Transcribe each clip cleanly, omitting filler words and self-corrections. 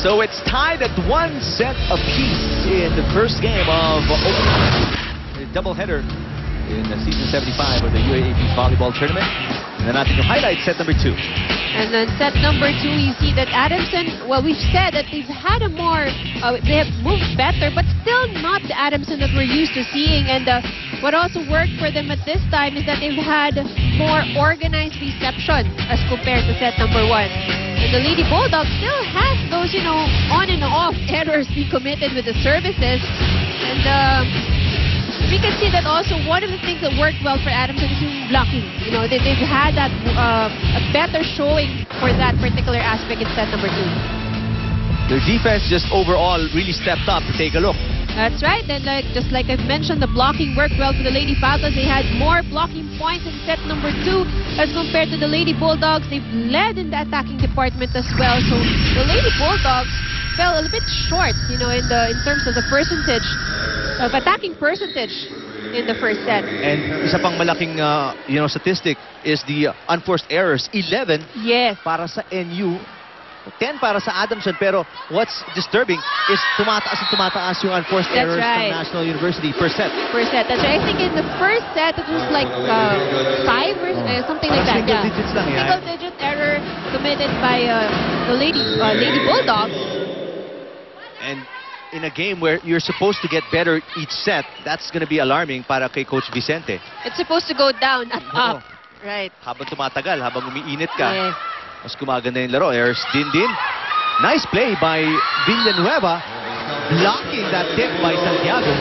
So it's tied at 1 set apiece in the first game of a doubleheader in the season 75 of the UAAP volleyball tournament. And then after the highlight, set number 2. And then set number 2, you see that Adamson, well, we've said that they've had a more, they have moved better, but still not the Adamson that we're used to seeing. And what also worked for them at this time is that they've had more organized reception as compared to set number 1. And the Lady Bulldogs still has those, you know, on and off errors being committed with the services. And we can see that also one of the things that worked well for Adamson is yung blocking. You know, they've had that a better showing for that particular aspect in set number 2. Their defense just overall really stepped up. Take a look. That's right. And just like I've mentioned, the blocking worked well for the Lady Falcons. They had more blocking points in set number 2 as compared to the Lady Bulldogs. They've led in the attacking department as well. So the Lady Bulldogs fell a little bit short, you know, in terms of the percentage of attacking percentage in the first set. And isa pang malaking statistic is the unforced errors. 11 yes. para sa NU, 10 para sa Adamson. Pero what's disturbing is tumataas yung unforced errors right. from National University per set. Per set. That's right. I think in the first set it was like 5 or something like that. Single digits lang yan. Single digit error committed by the Lady Bulldogs. And in a game where you're supposed to get better each set, that's going to be alarming para kay Coach Vicente. It's supposed to go down and up. Right. Habang tumatagal, habang umiinit ka, yes. mas gumaganda yung laro. Errors din. Nice play by Villanueva, blocking that tip by Santiago.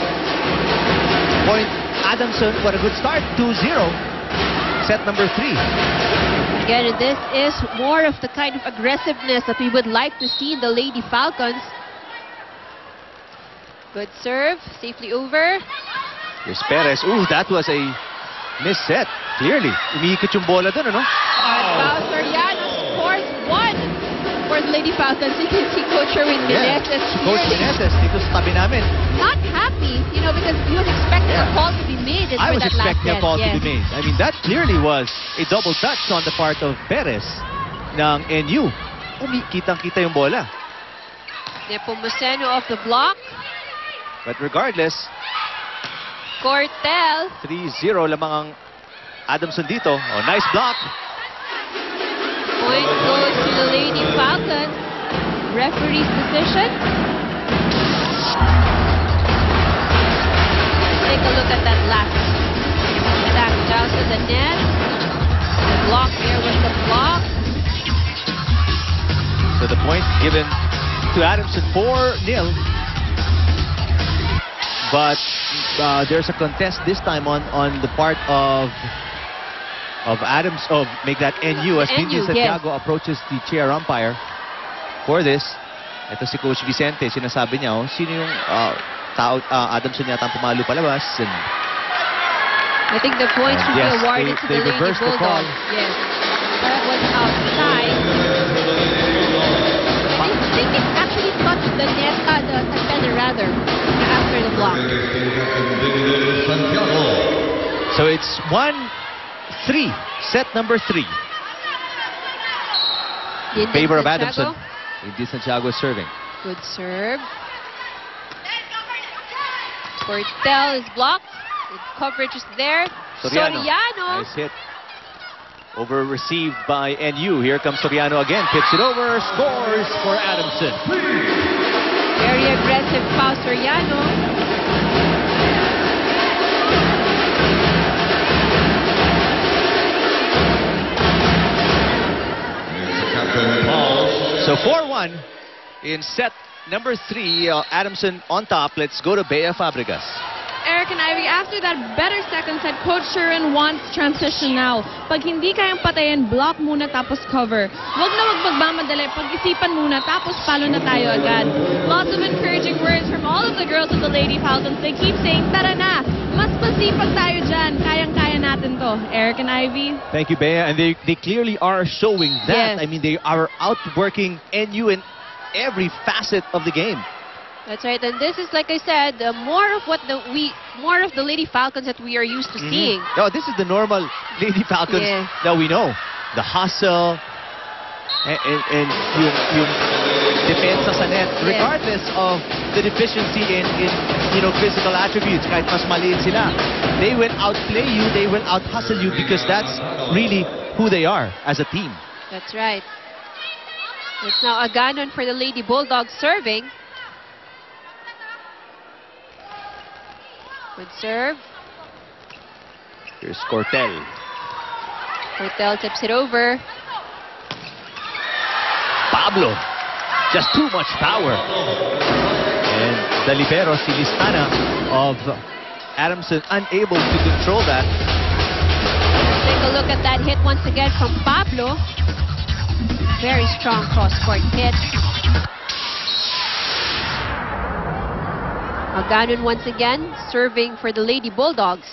Point Adamson, what a good start, 2-0. Set number 3. Again, this is more of the kind of aggressiveness that we would like to see in the Lady Falcons. Good serve, safely over. Here's Perez. Ooh, that was a missed set. Clearly. Umiikot yung bola dun, ano? Pao Soriano scores 1 for the Lady Falcons. You can see Coach Sherwin Meneses. Coach Meneses dito sa tabi namin. Not happy, you know, because he was expecting a call to be made. I was expecting a call to be made. I mean, that clearly was a double touch on the part of Perez ng NU. Kitang-kita yung bola. Nepomuceno off the block. But regardless, Cortel. 3-0 lamang ang Adamson dito. Oh, nice block. Point goes to the Lady Falcons. Referee's decision. Take a look at that last attack. Down to the net. The block there was the block. So the point given to Adamson, 4-0. But there's a contest this time on the part of make that NU as Vinci Santiago approaches the chair umpire for this. Ito si Coach Vicente, sinasabi niya, sino yung Adamson yata ang pumalo palabas. And I think the points should be awarded to the Lady Bulldogs. Yes, that was outside. I think it actually touched the net, the antenna rather, after the block. So it's 1-3, set number 3. In favor of Adamson. Indy Santiago serving. Good serve. Cortel is blocked. The coverage is there. Soriano. Nice hit. Over received by NU. Here comes Soriano again. Tips it over. Scores for Adamson. Very aggressive Pao Soriano. So 4-1 in set number 3. Adamson on top. Let's go to Bea Fabregas. Eric and Ivy, after that better second set, Coach Sherwin wants transition now. Pag hindi kayang patayin, block muna tapos cover. Wag na magmamadali. Pag-isipan muna tapos palo na tayo agad. Lots of encouraging words from all of the girls of the Lady Falcons. They keep saying, tara na, mas masipag tayo dyan. Kayang-kaya natin to. Eric and Ivy. Thank you, Bea. And they clearly are showing that. Yes. I mean, they are outworking NU in every facet of the game. That's right, and this is, like I said, more of the Lady Falcons that we are used to seeing. No, this is the normal Lady Falcons that we know. The hustle and yung depensa sa net, regardless of the deficiency in physical attributes. Kahit mas maliit sila, they will outplay you, they will out-hustle you because that's really who they are as a team. That's right. It's now Aganon for the Lady Bulldogs serving. Good serve. Here's Cortel. Cortel tips it over. Pablo, just too much power. And the libero, si Listana of Adamson, unable to control that. Let's take a look at that hit once again from Pablo. Very strong cross-court hit. Aganon once again, serving for the Lady Bulldogs.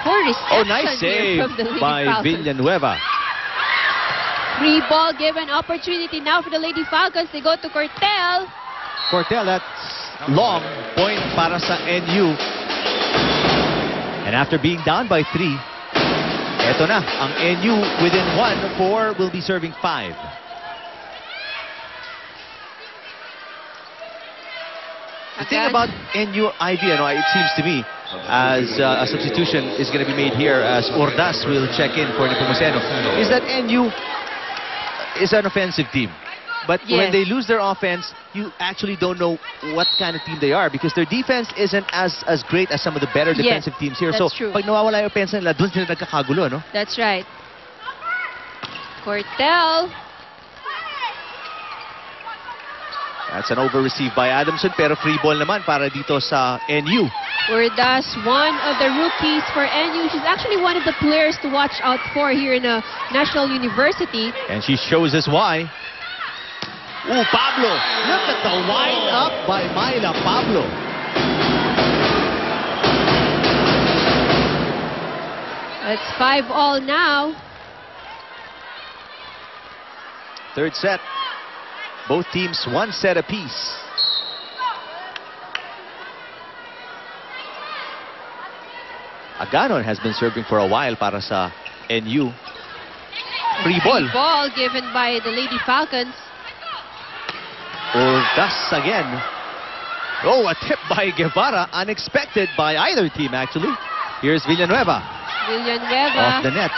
Poor reception Nice here save from the Lady by Falcons. Villanueva. Free ball given opportunity now for the Lady Falcons. They go to Cortel. Cortel, that's long point para sa NU. And after being down by 3, eto na, ang NU within 1, 4 will be serving 5. The thing about NU IV, it seems to me, as a substitution is going to be made here, as Ordaz will check in for Nepomuceno, is that NU is an offensive team. But when they lose their offense, you actually don't know what kind of team they are because their defense isn't as great as some of the better defensive teams here. That's So, true. pag nawawala yung offense nila, doon sila nagkakagulo, no? That's right. Cortel. That's an over-receive by Adamson, pero free ball naman para dito sa NU. Ordaz, one of the rookies for NU. She's actually one of the players to watch out for here in a national university. And she shows us why. Ooh, Pablo! Look at the wind up by Myla Pablo. It's 5-all now. Third set. Both teams 1 set apiece. Aganon has been serving for a while para sa NU. Free ball. Free ball given by the Lady Falcons. Ordaz again. Oh, a tip by Guevara. Unexpected by either team, actually. Here's Villanueva. Villanueva. Off the net.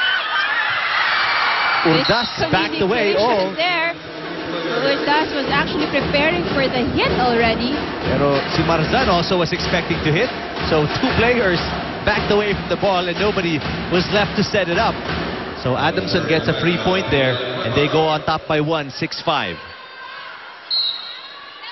Ordaz backed away. Oh. There. Ordaz was actually preparing for the hit already. Pero si Marzan also was expecting to hit. So 2 players backed away from the ball and nobody was left to set it up. So Adamson gets a free point there and they go on top by 1, 6-5.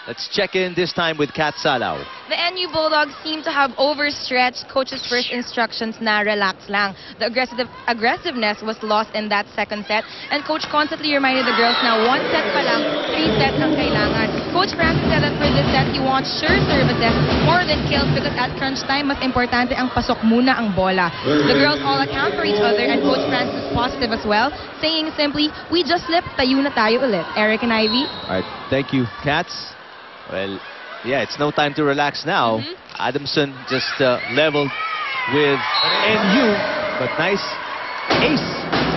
Let's check in this time with Kat Salaw. The NU Bulldogs seem to have overstretched coach's first instructions na relax lang. The aggressiveness was lost in that second set, and coach constantly reminded the girls na 1 set pa lang, 3 sets ang kailangan. Coach Francis said that for this set, he wants sure services more than kills because at crunch time, mas importante ang pasok muna ang bola. The girls all account for each other, and Coach Francis is positive as well, saying simply, we just slipped, tayo na tayo ulit. Eric and Ivy? All right, thank you, Cats. Well, yeah, it's no time to relax now. Adamson just leveled with NU, but nice ace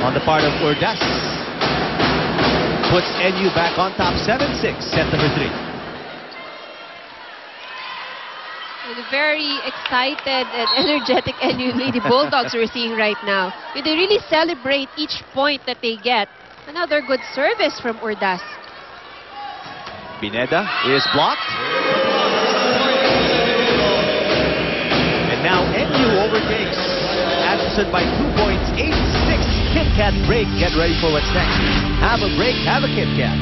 on the part of Ordaz. Puts NU back on top 7-6, set number 3. And a very excited and energetic NU Lady Bulldogs we're seeing right now. They really celebrate each point that they get. Another good service from Ordaz. Pineda is blocked. And now NU overtakes Adamson by 2 points, 8-6. Kit Kat break. Get ready for what's next. Have a break, have a Kit Kat.